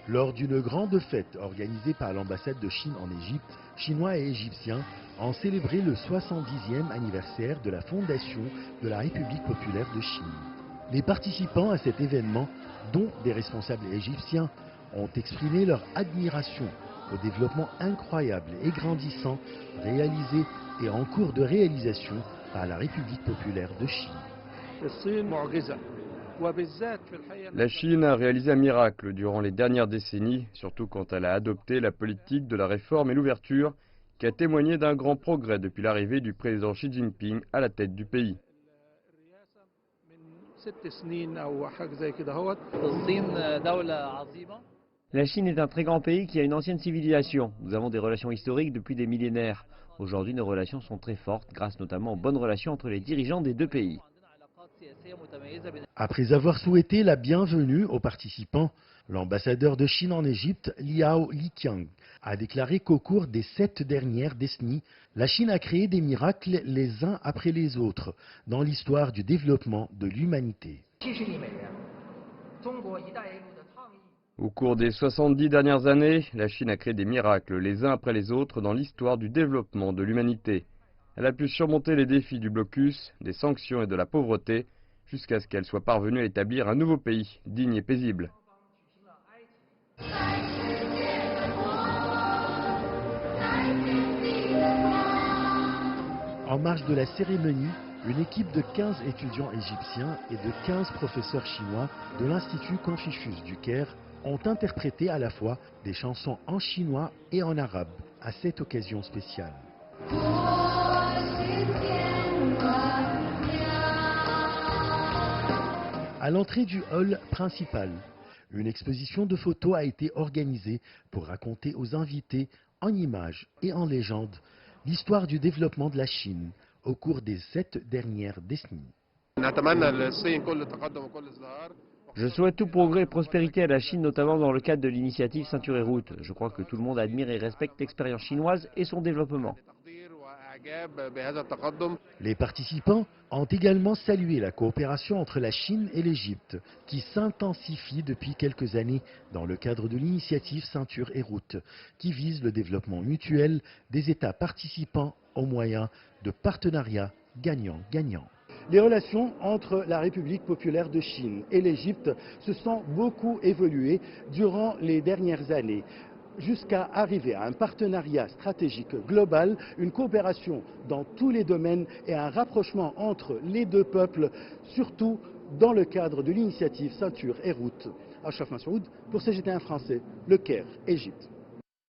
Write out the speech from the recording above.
Lors d'une grande fête organisée par l'ambassade de Chine en Égypte, Chinois et Égyptiens ont célébré le 70e anniversaire de la fondation de la République populaire de Chine. Les participants à cet événement, dont des responsables égyptiens, ont exprimé leur admiration au développement incroyable et grandissant réalisé et en cours de réalisation par la République populaire de Chine. La Chine a réalisé un miracle durant les dernières décennies, surtout quand elle a adopté la politique de la réforme et l'ouverture, qui a témoigné d'un grand progrès depuis l'arrivée du président Xi Jinping à la tête du pays. La Chine est un très grand pays qui a une ancienne civilisation. Nous avons des relations historiques depuis des millénaires. Aujourd'hui, nos relations sont très fortes, grâce notamment aux bonnes relations entre les dirigeants des deux pays. Après avoir souhaité la bienvenue aux participants, l'ambassadeur de Chine en Égypte, Liao Liqiang, a déclaré qu'au cours des 7 dernières décennies, la Chine a créé des miracles les uns après les autres dans l'histoire du développement de l'humanité. Au cours des 70 dernières années, la Chine a créé des miracles les uns après les autres dans l'histoire du développement de l'humanité. Elle a pu surmonter les défis du blocus, des sanctions et de la pauvreté, jusqu'à ce qu'elle soit parvenue à établir un nouveau pays, digne et paisible. En marge de la cérémonie, une équipe de 15 étudiants égyptiens et de 15 professeurs chinois de l'Institut Confucius du Caire ont interprété à la fois des chansons en chinois et en arabe à cette occasion spéciale. À l'entrée du hall principal, une exposition de photos a été organisée pour raconter aux invités en images et en légendes l'histoire du développement de la Chine au cours des 7 dernières décennies. Je souhaite tout progrès et prospérité à la Chine, notamment dans le cadre de l'initiative Ceinture et Route. Je crois que tout le monde admire et respecte l'expérience chinoise et son développement. Les participants ont également salué la coopération entre la Chine et l'Égypte, qui s'intensifie depuis quelques années dans le cadre de l'initiative Ceinture et Route, qui vise le développement mutuel des États participants au moyen de partenariats gagnant-gagnant. Les relations entre la République populaire de Chine et l'Égypte se sont beaucoup évoluées durant les dernières années, jusqu'à arriver à un partenariat stratégique global, une coopération dans tous les domaines et un rapprochement entre les deux peuples, surtout dans le cadre de l'initiative Ceinture et Route. Achraf Massoud pour CGT1 français, Le Caire, Égypte.